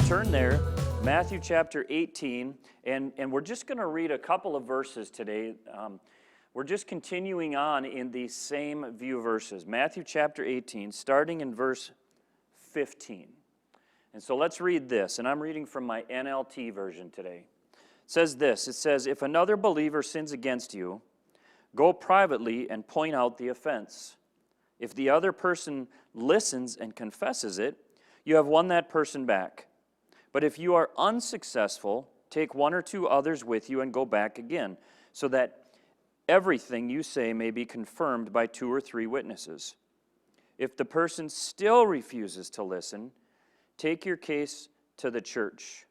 turn there, Matthew chapter 18, and we're just going to read a couple of verses today. We're just continuing on in these same few verses. Matthew chapter 18, starting in verse 15. And so let's read this, and I'm reading from my NLT version today. It says this, it says, "If another believer sins against you, go privately and point out the offense. If the other person listens and confesses it, you have won that person back. But if you are unsuccessful, take one or two others with you and go back again, so that everything you say may be confirmed by 2 or 3 witnesses. If the person still refuses to listen, take your case to the church.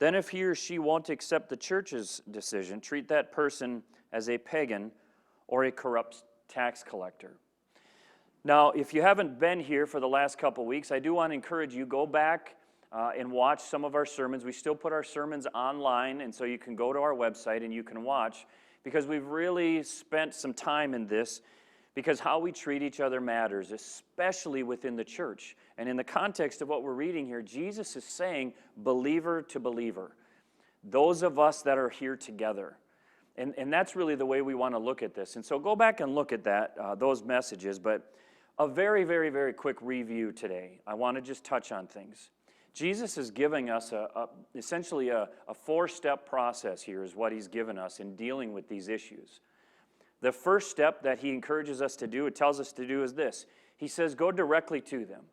Then if he or she won't accept the church's decision, treat that person as a pagan or a corrupt tax collector." Now, if you haven't been here for the last couple weeks, I do want to encourage you, go back and watch some of our sermons. We still put our sermons online, and so you can go to our website and you can watch, because we've really spent some time in this, because how we treat each other matters, especially within the church. And in the context of what we're reading here, Jesus is saying believer to believer, those of us that are here together. And that's really the way we want to look at this. And so go back and look at that, those messages. But a very, very, very quick review today. I want to just touch on things. Jesus is giving us essentially a 4-step process here is what he's given us in dealing with these issues. The first step that he encourages us to do, it tells us to do, is this. He says, go directly to them.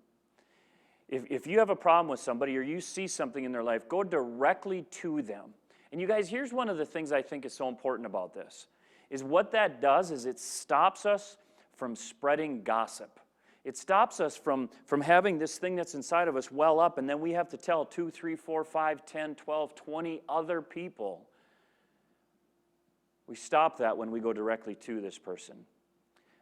If you have a problem with somebody or you see something in their life, go directly to them. And you guys, here's one of the things I think is so important about this, is what that does is it stops us from spreading gossip. It stops us from having this thing that's inside of us well up, and then we have to tell 2, 3, 4, 5, 10, 12, 20 other people. We stop that when we go directly to this person.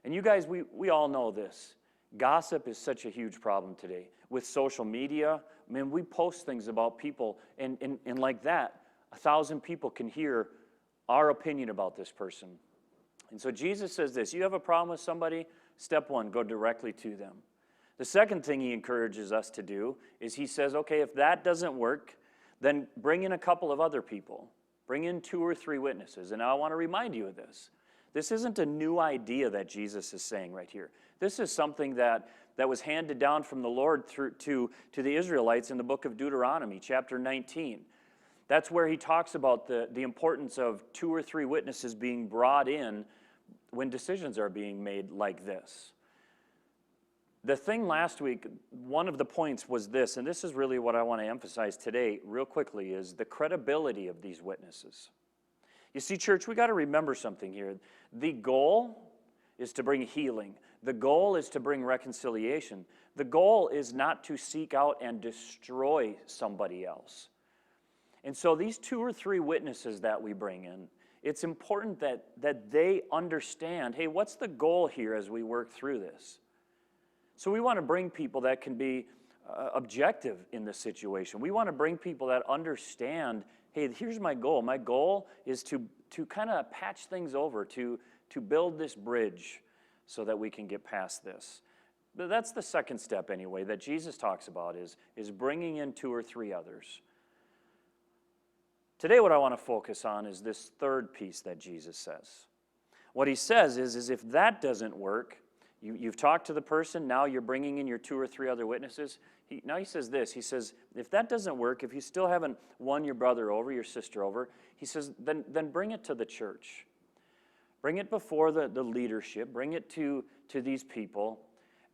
And you guys, we all know this. Gossip is such a huge problem today. With social media, I mean, we post things about people, and like that, 1,000 people can hear our opinion about this person. And so Jesus says this, you have a problem with somebody, step 1, go directly to them. The second thing he encourages us to do is he says, okay, if that doesn't work, then bring in a couple of other people. Bring in 2 or 3 witnesses. And I want to remind you of this. This isn't a new idea that Jesus is saying right here. This is something that was handed down from the Lord to the Israelites in the book of Deuteronomy, chapter 19. That's where he talks about the importance of 2 or 3 witnesses being brought in when decisions are being made like this. The thing last week, one of the points was this, and this is really what I want to emphasize today real quickly, is the credibility of these witnesses. You see, church, we got to remember something here. The goal is to bring healing. The goal is to bring reconciliation. The goal is not to seek out and destroy somebody else. And so these 2 or 3 witnesses that we bring in, it's important that they understand, hey, what's the goal here as we work through this? So we want to bring people that can be objective in the situation. We want to bring people that understand, hey, here's my goal. My goal is to kind of patch things over, to build this bridge so that we can get past this. But that's the second step anyway that Jesus talks about is bringing in 2 or 3 others. Today what I want to focus on is this third piece that Jesus says. What he says is if that doesn't work, you've talked to the person, now you're bringing in your 2 or 3 other witnesses. Now he says this, he says, if that doesn't work, if you still haven't won your brother over, your sister over, he says, then bring it to the church. Bring it before the leadership, bring it to these people,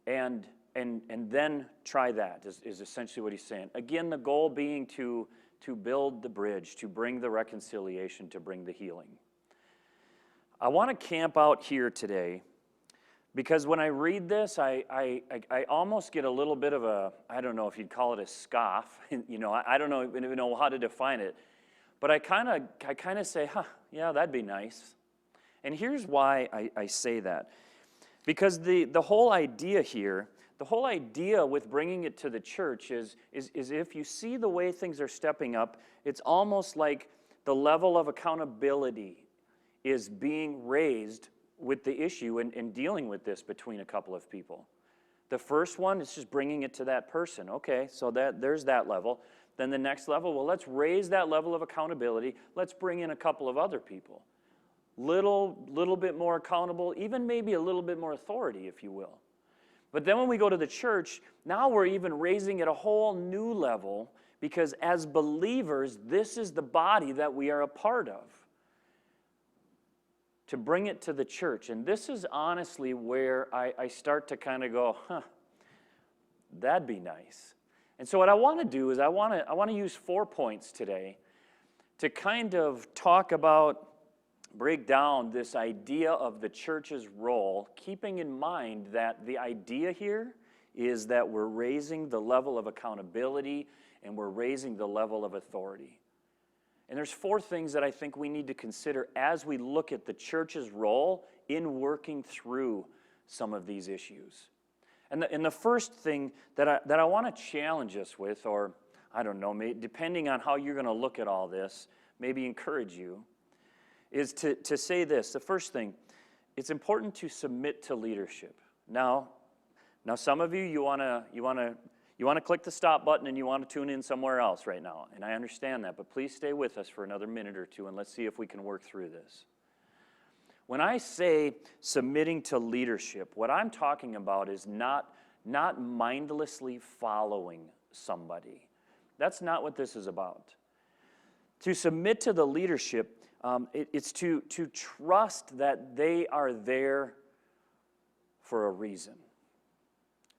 and then try that, is essentially what he's saying. Again, the goal being to build the bridge, to bring the reconciliation, to bring the healing. I want to camp out here today because when I read this, I almost get a little bit of a, I don't know if you'd call it a scoff. I don't even know how to define it. But I kind of say, yeah, that'd be nice. And here's why I say that. Because the whole idea here, the whole idea with bringing it to the church is if you see the way things are stepping up, it's almost like the level of accountability is being raised with the issue and dealing with this between a couple of people. The first one is just bringing it to that person. Okay, so there's that level. Then the next level, well, let's raise that level of accountability. Let's bring in a couple of other people. Little bit more accountable, even maybe a little bit more authority, if you will. But then when we go to the church, now we're even raising it a whole new level, because as believers, this is the body that we are a part of. To bring it to the church. And this is honestly where I start to kind of go, that'd be nice. And so what I want to do is I want to use 4 points today to kind of talk about, break down this idea of the church's role, keeping in mind that the idea here is that we're raising the level of accountability and we're raising the level of authority. And there's 4 things that I think we need to consider as we look at the church's role in working through some of these issues. And the first thing that I want to challenge us with, or I don't know, depending on how you're going to look at all this, maybe encourage you, is to say this. The first thing, it's important to submit to leadership. Now some of you want to click the stop button and you want to tune in somewhere else right now, and I understand that, but please stay with us for another minute or two and let's see if we can work through this. When I say submitting to leadership, what I'm talking about is not mindlessly following somebody. That's not what this is about. To submit to the leadership, it's to trust that they are there for a reason.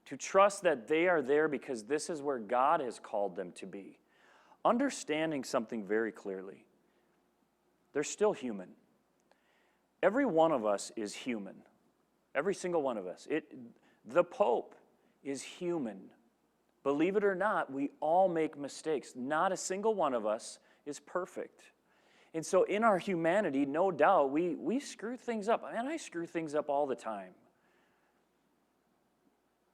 To trust that they are there because this is where God has called them to be. Understanding something very clearly. They're still human. Every one of us is human. Every single one of us. The Pope is human. Believe it or not, we all make mistakes. Not a single one of us is perfect. And so in our humanity, no doubt, we screw things up. And I screw things up all the time.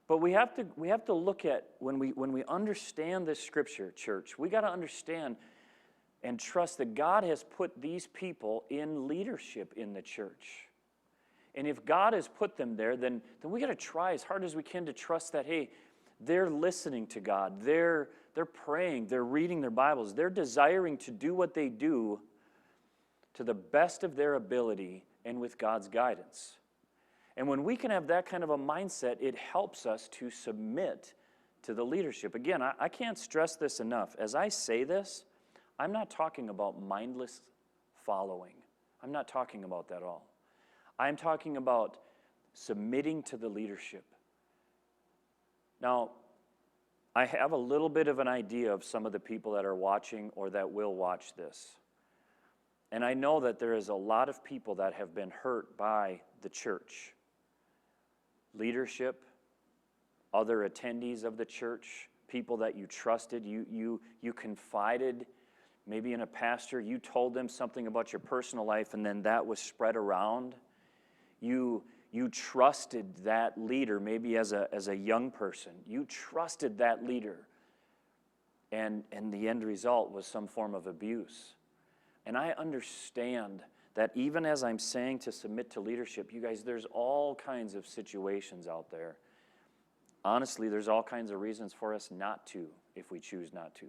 But we have to look at, when we understand this scripture, church, we got to understand and trust that God has put these people in leadership in the church. And if God has put them there, then we got to try as hard as we can to trust that, hey, they're listening to God, they're praying, they're reading their Bibles, they're desiring to do what they do to the best of their ability and with God's guidance. And when we can have that kind of a mindset, it helps us to submit to the leadership. Again, I can't stress this enough. As I say this, I'm not talking about mindless following. I'm not talking about that at all. I'm talking about submitting to the leadership. Now, I have a little bit of an idea of some of the people that are watching or that will watch this. And I know that there is a lot of people that have been hurt by the church. Leadership, other attendees of the church, people that you trusted, you confided maybe in a pastor, you told them something about your personal life and then that was spread around. You trusted that leader, maybe as a young person. You trusted that leader. And the end result was some form of abuse. And I understand that even as I'm saying to submit to leadership, you guys, there's all kinds of situations out there. Honestly, there's all kinds of reasons for us not to, if we choose not to.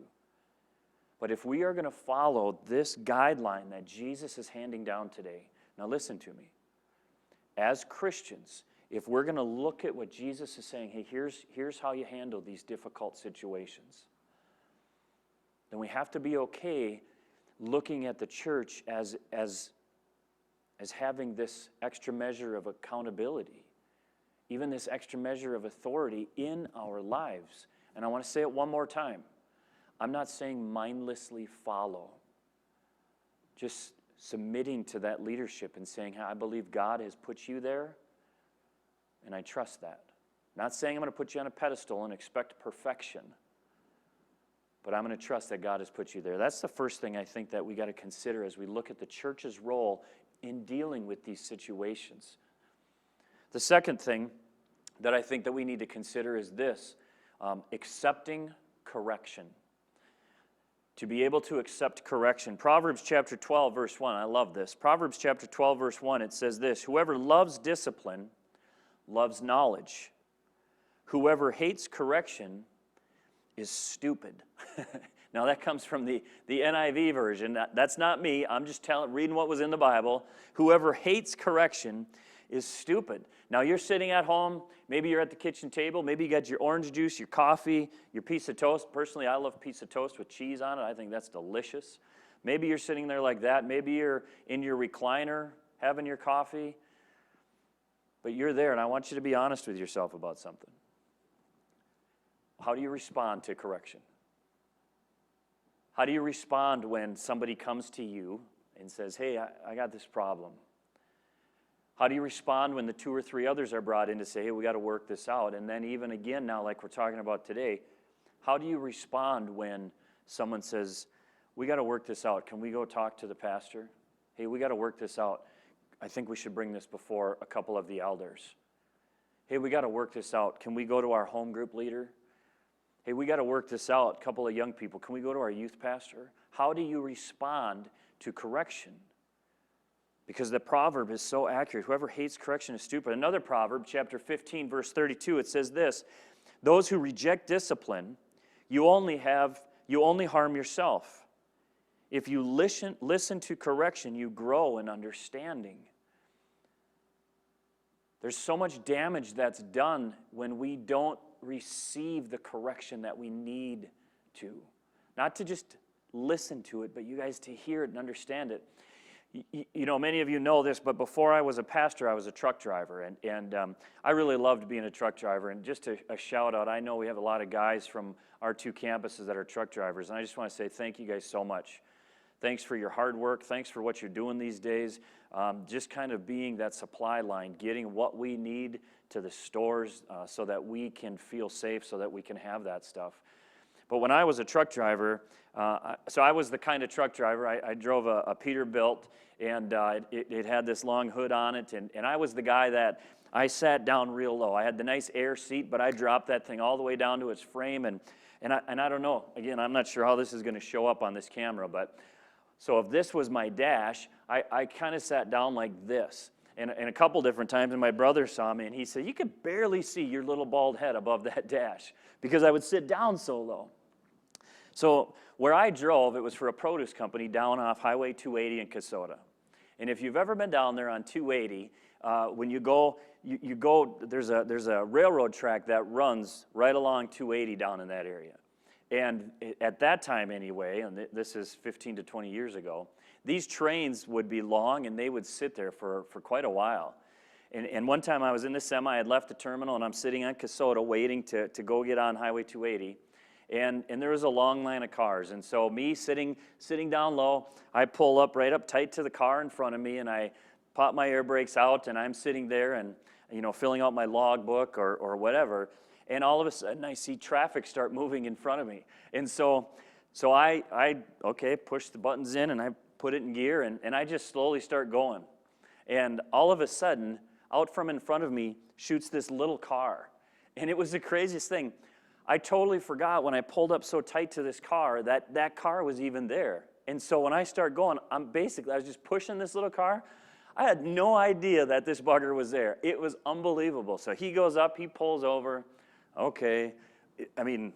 But if we are going to follow this guideline that Jesus is handing down today, now listen to me. As Christians, if we're going to look at what Jesus is saying, hey, here's how you handle these difficult situations, then we have to be okay looking at the church as having this extra measure of accountability, even this extra measure of authority in our lives. And I want to say it one more time. I'm not saying mindlessly follow. Just submitting to that leadership and saying, hey, I believe God has put you there, and I trust that. Not saying I'm going to put you on a pedestal and expect perfection, but I'm going to trust that God has put you there. That's the first thing I think that we got to consider as we look at the church's role in dealing with these situations. The second thing that I think that we need to consider is this, accepting correction. To be able to accept correction. Proverbs chapter 12, verse 1, I love this. Proverbs chapter 12, verse 1, it says this, whoever loves discipline loves knowledge. Whoever hates correction is stupid. Now that comes from the NIV version. That's not me. I'm just reading what was in the Bible. Whoever hates correction is stupid. Now you're sitting at home. Maybe you're at the kitchen table. Maybe you got your orange juice, your coffee, your piece of toast. Personally, I love a piece of toast with cheese on it. I think that's delicious. Maybe you're sitting there like that. Maybe you're in your recliner having your coffee. But you're there, and I want you to be honest with yourself about something. How do you respond to correction? How do you respond when somebody comes to you and says, hey, I got this problem? How do you respond when the 2 or 3 others are brought in to say, hey, we got to work this out? And then even again now, like we're talking about today, how do you respond when someone says, we got to work this out? Can we go talk to the pastor? Hey, we got to work this out. I think we should bring this before a couple of the elders. Hey, we got to work this out. Can we go to our home group leader? Hey, we got to work this out. A couple of young people. Can we go to our youth pastor? How do you respond to correction? Because the proverb is so accurate. Whoever hates correction is stupid. Another proverb, chapter 15, verse 32, it says this: those who reject discipline, you only harm yourself. If you listen to correction, you grow in understanding. There's so much damage that's done when we don't receive the correction that we need to. Not to just listen to it, but you guys to hear it and understand it. You know, many of you know this, but before I was a pastor, I was a truck driver, and I really loved being a truck driver. And just a shout out, I know we have a lot of guys from our 2 campuses that are truck drivers, and I just want to say thank you guys so much. Thanks for your hard work. Thanks for what you're doing these days. Just kind of being that supply line, getting what we need to the stores so that we can feel safe, so that we can have that stuff. But when I was a truck driver, so I was the kind of truck driver, I drove a Peterbilt, and it had this long hood on it, and I was the guy that I sat down real low. I had the nice air seat, but I dropped that thing all the way down to its frame, and I don't know. Again, I'm not sure how this is going to show up on this camera, but so if this was my dash, I kind of sat down like this. And a couple different times, and my brother saw me, and he said, you could barely see your little bald head above that dash, because I would sit down so low. So where I drove, it was for a produce company down off Highway 280 in Kasota. And if you've ever been down there on 280, when you go, there's a railroad track that runs right along 280 down in that area. And at that time anyway, and this is 15 to 20 years ago, these trains would be long, and they would sit there for quite a while. And one time I was in the semi, I had left the terminal, and I'm sitting on Kasota waiting to go get on Highway 280. And there was a long line of cars. And so me sitting down low, I pull up right up tight to the car in front of me, and I pop my air brakes out, and I'm sitting there and, you know, filling out my logbook or whatever. And all of a sudden I see traffic start moving in front of me. And so I push the buttons in, and I put it in gear, and I just slowly start going. And all of a sudden, out from in front of me shoots this little car. And it was the craziest thing. I totally forgot when I pulled up so tight to this car that car was even there. And so when I start going, I was just pushing this little car. I had no idea that this bugger was there. It was unbelievable. So he goes up, he pulls over. Okay, I mean,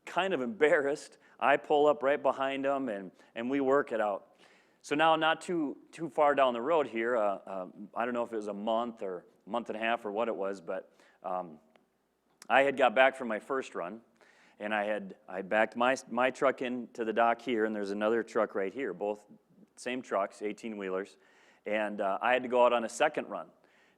kind of embarrassed. I pull up right behind him, and we work it out. So now, not too far down the road here, I don't know if it was a month or a month and a half or what it was, but I had got back from my first run, and I backed my truck into the dock here, and there's another truck right here, both same trucks, 18-wheelers, and I had to go out on a second run.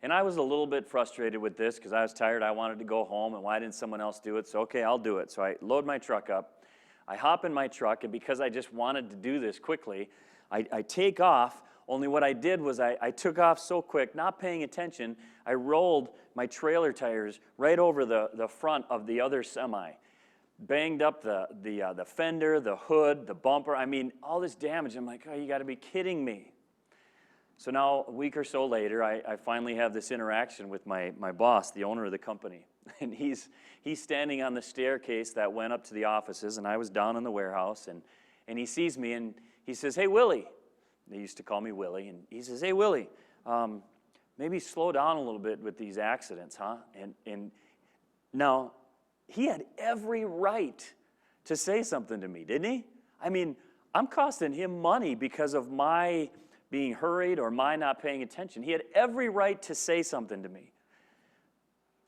And I was a little bit frustrated with this because I was tired. I wanted to go home, and why didn't someone else do it? So, okay, I'll do it. So I load my truck up. I hop in my truck, and because I just wanted to do this quickly, I take off. Only what I did was I took off so quick, not paying attention, I rolled my trailer tires right over the front of the other semi. Banged up the fender, the hood, the bumper. I mean, all this damage. I'm like, oh, you got to be kidding me. So now, a week or so later, I finally have this interaction with my boss, the owner of the company. And he's standing on the staircase that went up to the offices, and I was down in the warehouse, and he sees me, and he says, hey, Willie. They used to call me Willie. And he says, hey, Willie, maybe slow down a little bit with these accidents, huh? And now, he had every right to say something to me, didn't he? I mean, I'm costing him money because of my being hurried or my not paying attention. He had every right to say something to me.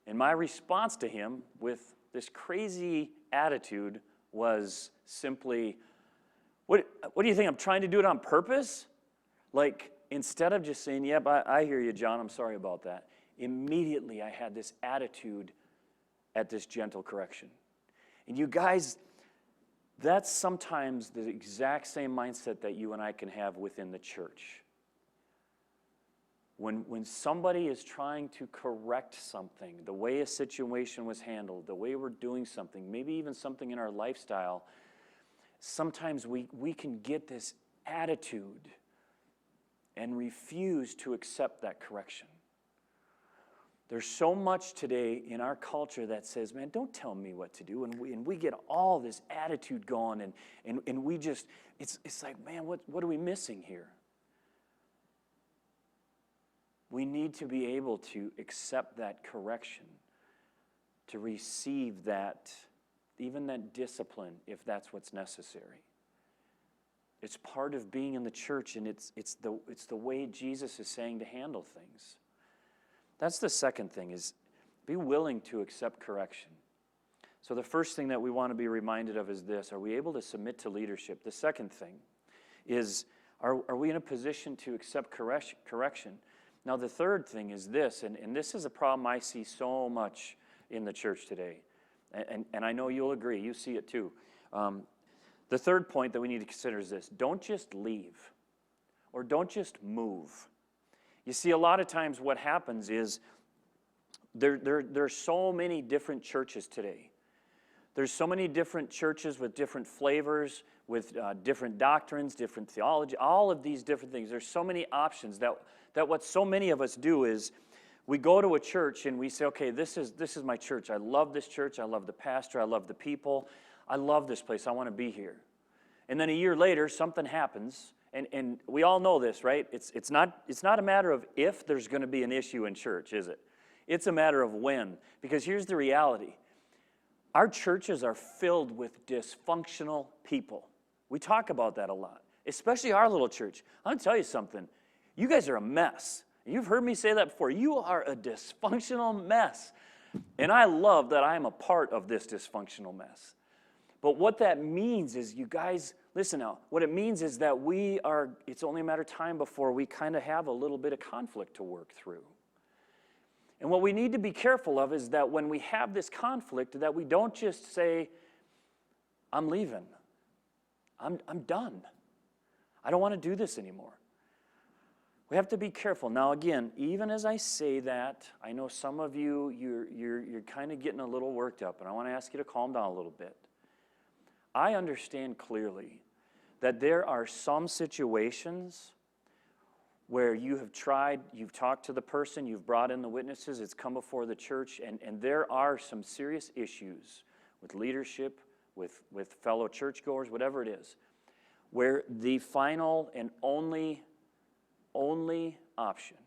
And my response to him with this crazy attitude was simply, what do you think, I'm trying to do it on purpose? Like, instead of just saying, yep, I hear you, John, I'm sorry about that, immediately I had this attitude at this gentle correction. And you guys, that's sometimes the exact same mindset that you and I can have within the church. When somebody is trying to correct something, the way a situation was handled, the way we're doing something, maybe even something in our lifestyle, sometimes we can get this attitude and refuse to accept that correction. There's so much today in our culture that says, man, don't tell me what to do. And we get all this attitude going, and we just, it's like, man, what are we missing here? We need to be able to accept that correction, to receive that, even that discipline, if that's what's necessary. It's part of being in the church, and it's the way Jesus is saying to handle things. That's the second thing, is be willing to accept correction. So the first thing that we want to be reminded of is this: are we able to submit to leadership? The second thing is, are we in a position to accept correction? Now the third thing is this, and this is a problem I see so much in the church today, and I know you'll agree, you see it too. The third point that we need to consider is this: don't just leave, or don't just move. You see, a lot of times what happens is there's so many different churches today. There's so many different churches with different flavors, with different doctrines, different theology, all of these different things. There's so many options that what so many of us do is we go to a church and we say, okay, this is my church. I love this church. I love the pastor. I love the people. I love this place. I want to be here. And then a year later, something happens. And we all know this, right? It's not a matter of if there's going to be an issue in church, is it? It's a matter of when. Because here's the reality. Our churches are filled with dysfunctional people. We talk about that a lot, especially our little church. I'm going to tell you something. You guys are a mess. You've heard me say that before. You are a dysfunctional mess. And I love that I am a part of this dysfunctional mess. But what that means is, you guys, listen now, what it means is that it's only a matter of time before we kind of have a little bit of conflict to work through. And what we need to be careful of is that when we have this conflict, that we don't just say, I'm leaving. I'm done. I don't want to do this anymore. We have to be careful. Now again, even as I say that, I know some of you, you're kind of getting a little worked up, and I want to ask you to calm down a little bit. I understand clearly that there are some situations where you have tried, you've talked to the person, you've brought in the witnesses, it's come before the church, and there are some serious issues with leadership, with fellow churchgoers, whatever it is, where the final and only option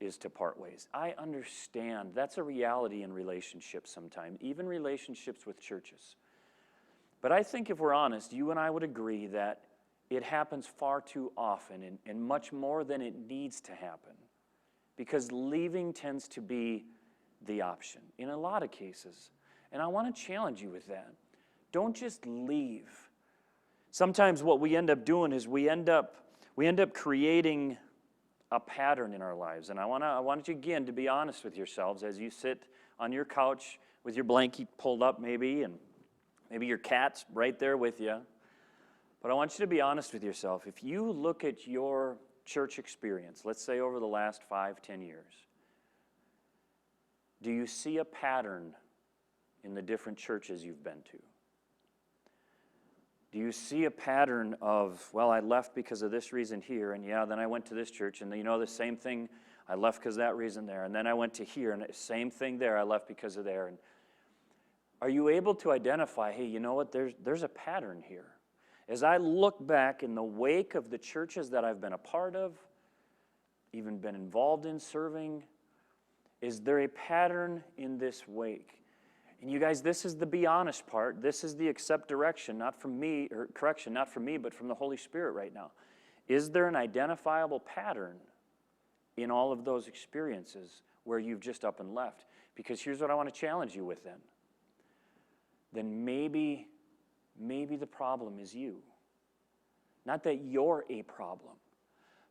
is to part ways. I understand that's a reality in relationships sometimes, even relationships with churches. But I think if we're honest, you and I would agree that it happens far too often and much more than it needs to happen, because leaving tends to be the option in a lot of cases. And I want to challenge you with that. Don't just leave. Sometimes what we end up doing is we end up creating a pattern in our lives. And I want you again to be honest with yourselves as you sit on your couch with your blanket pulled up maybe, and maybe your cat's right there with you. But I want you to be honest with yourself. If you look at your church experience, let's say over the last 5-10 years, do you see a pattern in the different churches you've been to? Do you see a pattern of, well, I left because of this reason here, and yeah, then I went to this church, and the same thing, I left because of that reason there, and then I went to here, and the same thing there, I left because of there. And are you able to identify, hey, you know what, there's a pattern here? As I look back in the wake of the churches that I've been a part of, even been involved in serving, is there a pattern in this wake? And you guys, this is the be honest part. This is the accept direction, not from me, or correction, not from me, but from the Holy Spirit right now. Is there an identifiable pattern in all of those experiences where you've just up and left? Because here's what I want to challenge you with then. Then maybe the problem is you. Not that you're a problem,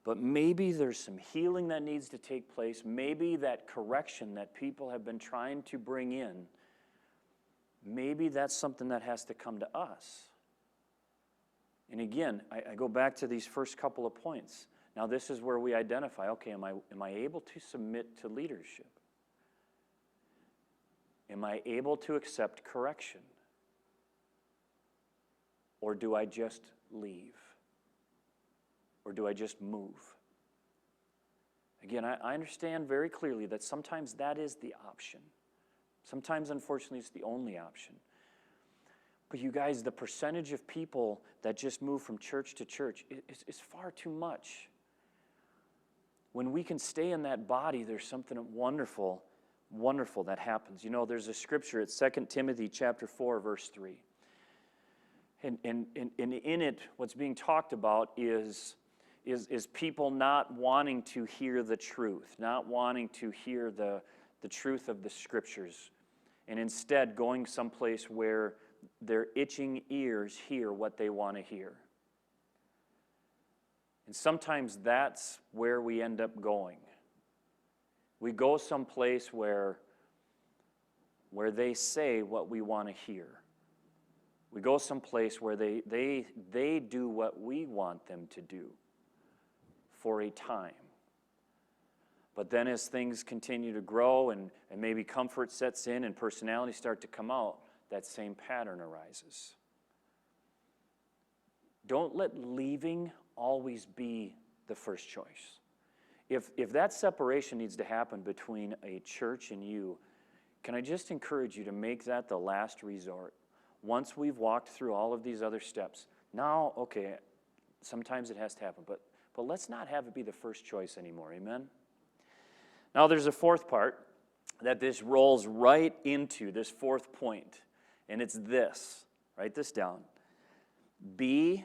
but maybe there's some healing that needs to take place. Maybe that correction that people have been trying to bring in, maybe that's something that has to come to us. And again, I go back to these first couple of points. Now this is where we identify, okay, am I able to submit to leadership? Am I able to accept correction? Or do I just leave? Or do I just move? Again, I understand very clearly that sometimes that is the option. Sometimes, unfortunately, it's the only option. But you guys, the percentage of people that just move from church to church is far too much. When we can stay in that body, there's something wonderful, wonderful that happens. You know, there's a scripture at 2 Timothy chapter 4, verse 3. And in it, what's being talked about is people not wanting to hear the truth, not wanting to hear the truth of the scriptures, and instead going someplace where their itching ears hear what they want to hear. And sometimes that's where we end up going. We go someplace where they say what we want to hear. We go someplace where they do what we want them to do for a time. But then as things continue to grow and maybe comfort sets in and personalities start to come out, that same pattern arises. Don't let leaving always be the first choice. If that separation needs to happen between a church and you, can I just encourage you to make that the last resort? Once we've walked through all of these other steps, now, okay, sometimes it has to happen, but let's not have it be the first choice anymore, amen? Now there's a fourth part that this rolls right into, this fourth point, and it's this. Write this down. Be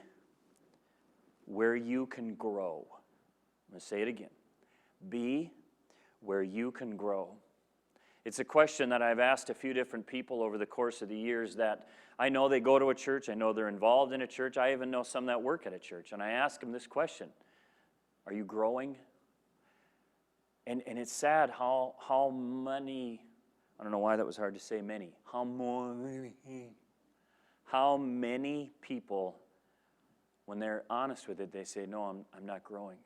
where you can grow. I'm going to say it again. Be where you can grow. It's a question that I've asked a few different people over the course of the years that I know they go to a church, I know they're involved in a church, I even know some that work at a church, and I ask them this question: are you growing? And it's sad how many, I don't know why that was hard to say, many, how many people, when they're honest with it, they say, no, I'm not growing.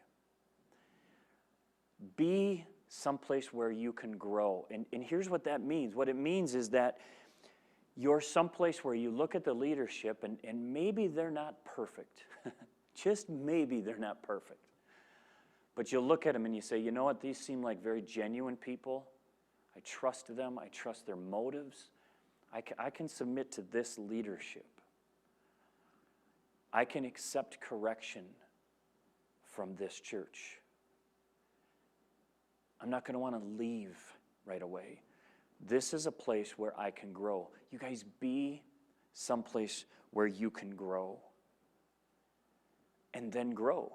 Be someplace where you can grow. And here's what that means. What it means is that you're someplace where you look at the leadership and maybe they're not perfect. Just maybe they're not perfect. But you'll look at them and you say, you know what, these seem like very genuine people. I trust them. I trust their motives. I can submit to this leadership. I can accept correction from this church. I'm not going to want to leave right away. This is a place where I can grow. You guys, be someplace where you can grow. And then grow.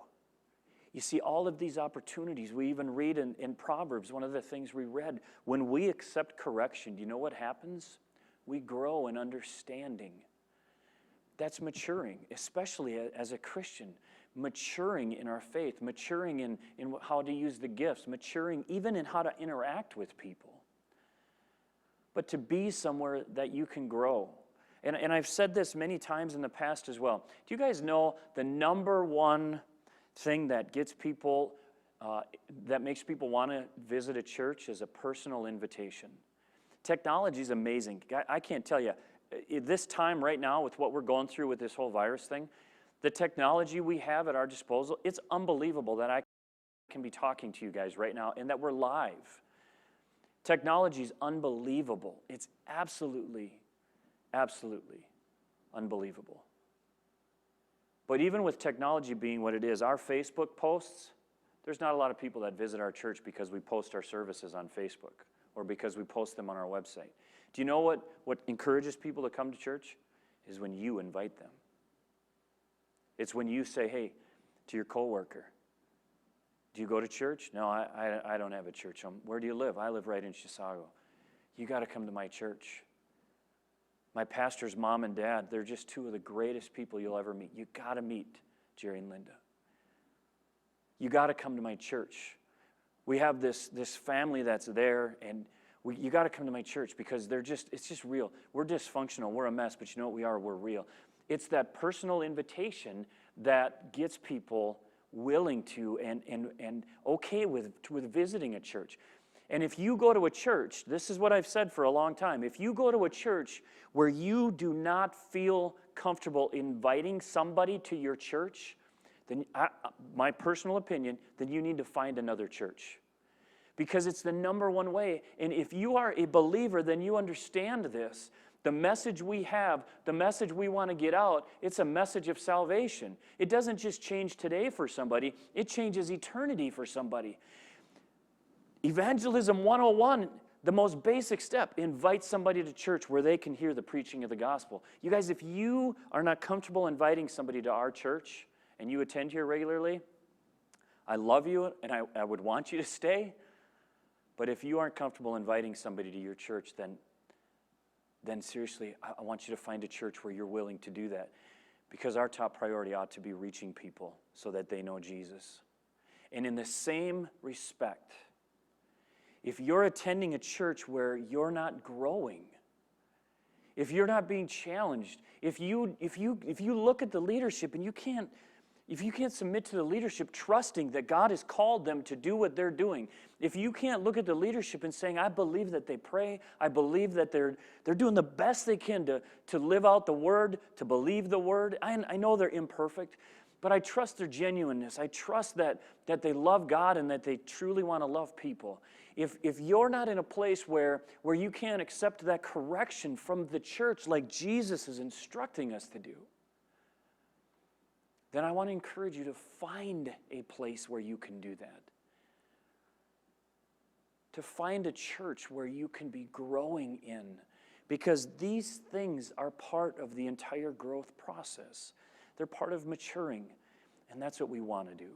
You see, all of these opportunities, we even read in Proverbs, one of the things we read, when we accept correction, do you know what happens? We grow in understanding. That's maturing, especially as a Christian. Maturing in our faith, maturing in how to use the gifts, maturing even in how to interact with people. But to be somewhere that you can grow. And I've said this many times in the past as well. Do you guys know the number one thing that gets people, that makes people want to visit a church is a personal invitation? Technology is amazing. I can't tell you, at this time right now with what we're going through with this whole virus thing, the technology we have at our disposal, it's unbelievable that I can be talking to you guys right now and that we're live. Technology is unbelievable. It's absolutely, absolutely unbelievable. But even with technology being what it is, our Facebook posts, there's not a lot of people that visit our church because we post our services on Facebook or because we post them on our website. Do you know what encourages people to come to church? Is when you invite them. It's when you say, hey, to your coworker, do you go to church? No, I don't have a church. Where do you live? I live right in Chisago. You got to come to my church. My pastor's mom and dad, they're just two of the greatest people you'll ever meet. You got to meet Jerry and Linda. You got to come to my church. We have this family that's there, and you got to come to my church because it's just real. We're dysfunctional. We're a mess, but you know what we are? We're real. It's that personal invitation that gets people willing to and okay with visiting a church. And if you go to a church, this is what I've said for a long time, if you go to a church where you do not feel comfortable inviting somebody to your church, then my personal opinion, then you need to find another church. Because it's the number one way. And if you are a believer, then you understand this. The message we have, the message we want to get out, it's a message of salvation. It doesn't just change today for somebody, it changes eternity for somebody. Evangelism 101, the most basic step, invite somebody to church where they can hear the preaching of the gospel. You guys, if you are not comfortable inviting somebody to our church and you attend here regularly, I love you and I would want you to stay. But if you aren't comfortable inviting somebody to your church, then seriously, I want you to find a church where you're willing to do that. Because our top priority ought to be reaching people so that they know Jesus. And in the same respect, if you're attending a church where you're not growing, if you're not being challenged, if you look at the leadership and if you can't submit to the leadership trusting that God has called them to do what they're doing, if you can't look at the leadership and saying, I believe that they pray, I believe that they're doing the best they can to live out the word, to believe the word. I know they're imperfect, but I trust their genuineness. I trust that they love God and that they truly want to love people. If you're not in a place where you can't accept that correction from the church like Jesus is instructing us to do, then I want to encourage you to find a place where you can do that. To find a church where you can be growing in. Because these things are part of the entire growth process. They're part of maturing. And that's what we want to do.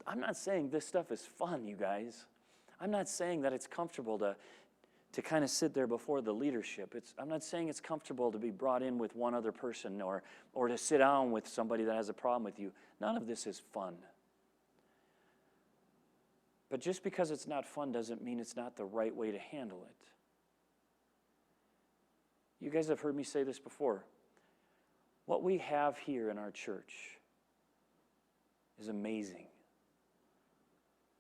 I'm not saying this stuff is fun, you guys. I'm not saying that it's comfortable to kind of sit there before the leadership. I'm not saying it's comfortable to be brought in with one other person or to sit down with somebody that has a problem with you. None of this is fun. But just because it's not fun doesn't mean it's not the right way to handle it. You guys have heard me say this before. What we have here in our church is amazing.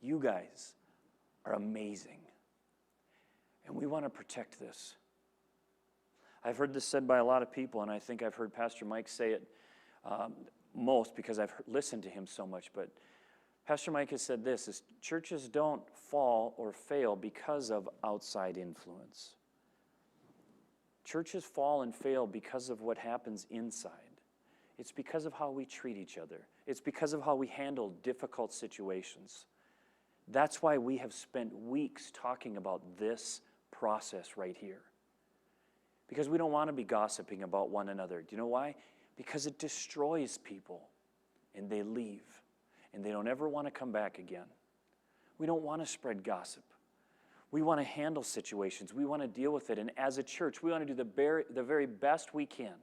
You guys are amazing. And we want to protect this. I've heard this said by a lot of people, and I think I've heard Pastor Mike say it most because I've listened to him so much. But Pastor Mike has said this, is churches don't fall or fail because of outside influence. Churches fall and fail because of what happens inside. It's because of how we treat each other. It's because of how we handle difficult situations. That's why we have spent weeks talking about this process right here. Because we don't want to be gossiping about one another. Do you know why? Because it destroys people and they leave and they don't ever want to come back again. We don't want to spread gossip. We want to handle situations. We want to deal with it. And as a church, we want to do the very best we can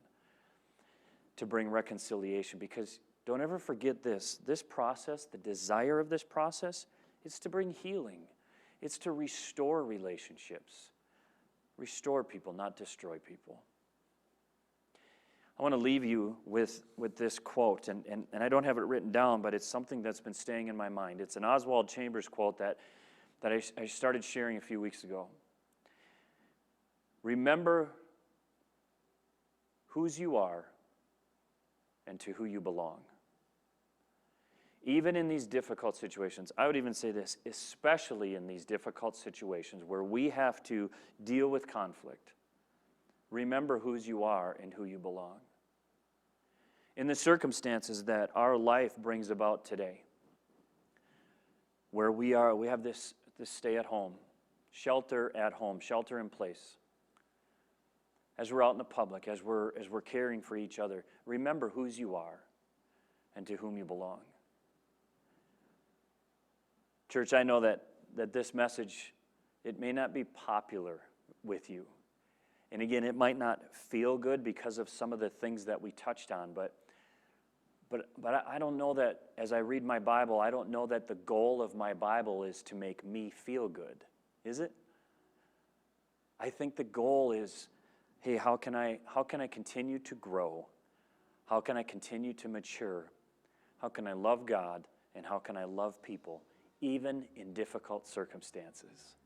to bring reconciliation. Because don't ever forget this process, the desire of this process, is to bring healing. It's to restore relationships. Restore people, not destroy people. I want to leave you with this quote, and I don't have it written down, but it's something that's been staying in my mind. It's an Oswald Chambers quote that I started sharing a few weeks ago. Remember whose you are and to who you belong. Even in these difficult situations, I would even say this, especially in these difficult situations where we have to deal with conflict, remember whose you are and who you belong. In the circumstances that our life brings about today, where we have this stay at home, Shelter at home, shelter in place. As we're out in the public, as we're caring for each other, remember whose you are and to whom you belong. Church, I know that this message, it may not be popular with you. And again, it might not feel good because of some of the things that we touched on, but I don't know that, as I read my Bible, I don't know that the goal of my Bible is to make me feel good. Is it? I think the goal is, hey, how can I continue to grow? How can I continue to mature? How can I love God? And how can I love people, even in difficult circumstances?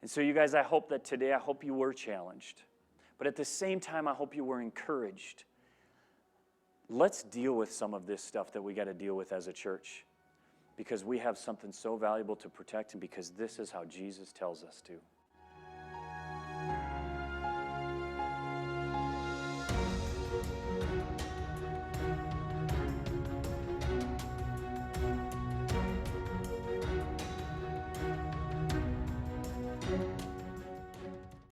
And so you guys, I hope that today, I hope you were challenged. But at the same time, I hope you were encouraged. Let's deal with some of this stuff that we got to deal with as a church, because we have something so valuable to protect and because this is how Jesus tells us to.